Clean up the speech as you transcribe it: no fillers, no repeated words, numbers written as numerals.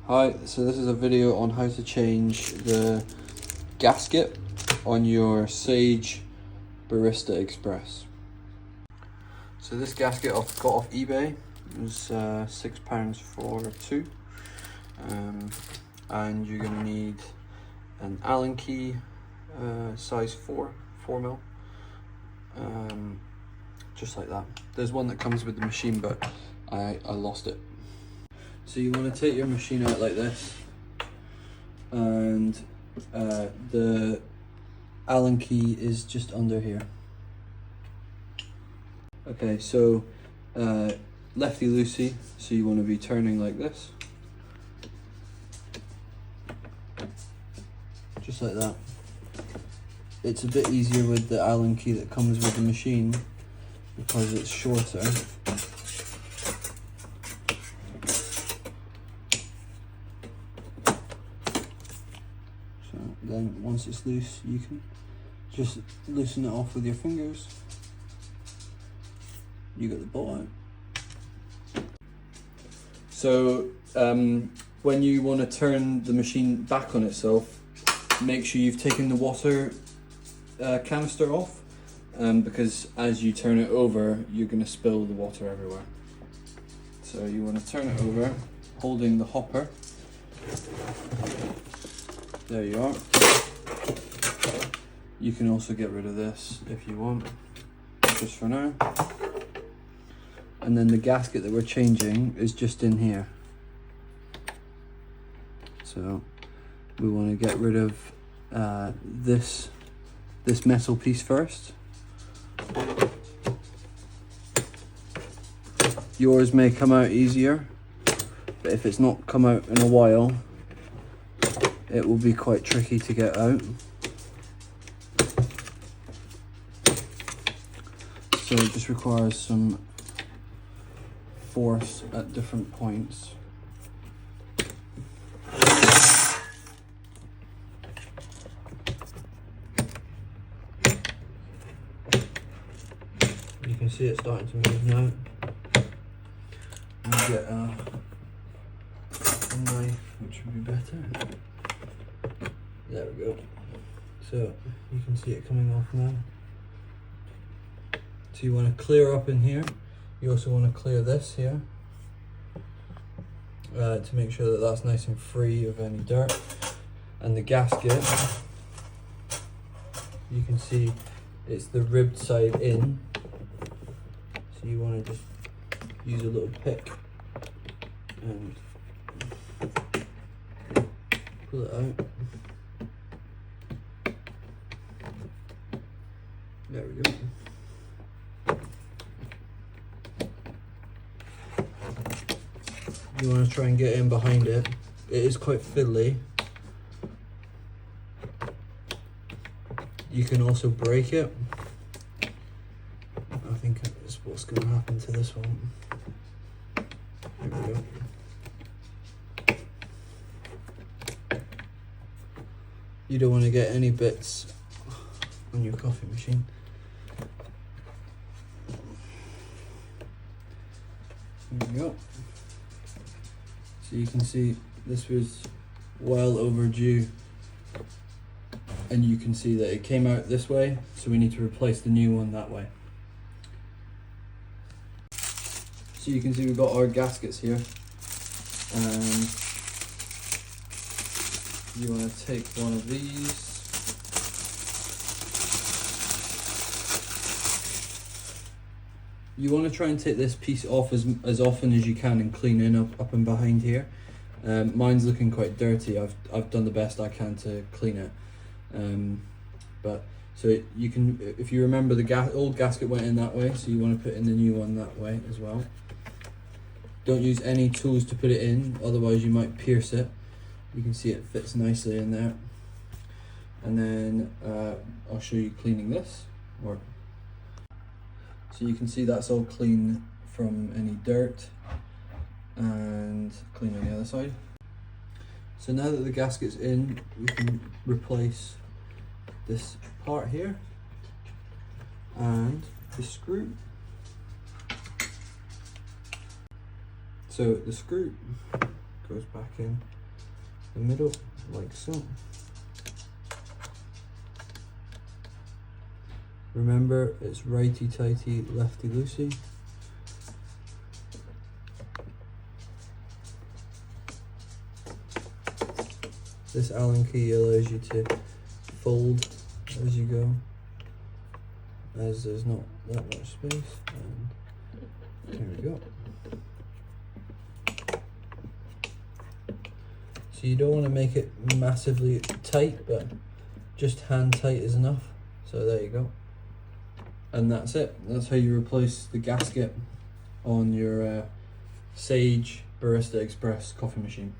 Hi, so this is a video on how to change the gasket on your Sage Barista Express. So this gasket I got off eBay. It was £6 for two. And you're going to need an Allen key, size 4mm, just like that. There's one that comes with the machine, but I lost it. So you want to take your machine out like this, and the Allen key is just under here. Okay, so lefty loosey, so you want to be turning like this, just like that. It's a bit easier with the Allen key that comes with the machine because it's shorter. Then once it's loose, you can just loosen it off with your fingers. You got the bolt out. So when you want to turn the machine back on itself, make sure you've taken the water canister off, because as you turn it over, you're going to spill the water everywhere. So you want to turn it over, holding the hopper. There you are. You can also get rid of this if you want, just for now. And then the gasket that we're changing is just in here. So we want to get rid of this metal piece first. Yours may come out easier, but if it's not come out in a while, it will be quite tricky to get out. So it just requires some force at different points. You can see it starting to move now. And get a knife, which would be better. There we go. So you can see it coming off now. So you want to clear up in here. You also want to clear this here to make sure that that's nice and free of any dirt. And the gasket, you can see it's the ribbed side in. So you want to just use a little pick and pull it out. There we go. You want to try and get in behind it. It is quite fiddly. You can also break it. I think that's what's going to happen to this one. There we go. You don't want to get any bits on your coffee machine. There we go. So you can see this was well overdue, and you can see that it came out this way, so we need to replace the new one that way. So you can see we've got our gaskets here, and you want to take one of these. You want to try and take this piece off as often as you can and clean in up and behind here. Mine's looking quite dirty. I've done the best I can to clean it. But so you can, if you remember, the old gasket went in that way, so you want to put in the new one that way as well. Don't use any tools to put it in, otherwise you might pierce it. You can see it fits nicely in there. And then I'll show you cleaning this. So you can see that's all clean from any dirt, and clean on the other side. So now that the gasket's in, we can replace this part here and the screw. So the screw goes back in the middle, like so. Remember, it's righty-tighty, lefty-loosey. This Allen key allows you to fold as you go, as there's not that much space, and there we go. So you don't want to make it massively tight, but just hand tight is enough. So there you go. And that's it. That's how you replace the gasket on your Sage Barista Express coffee machine.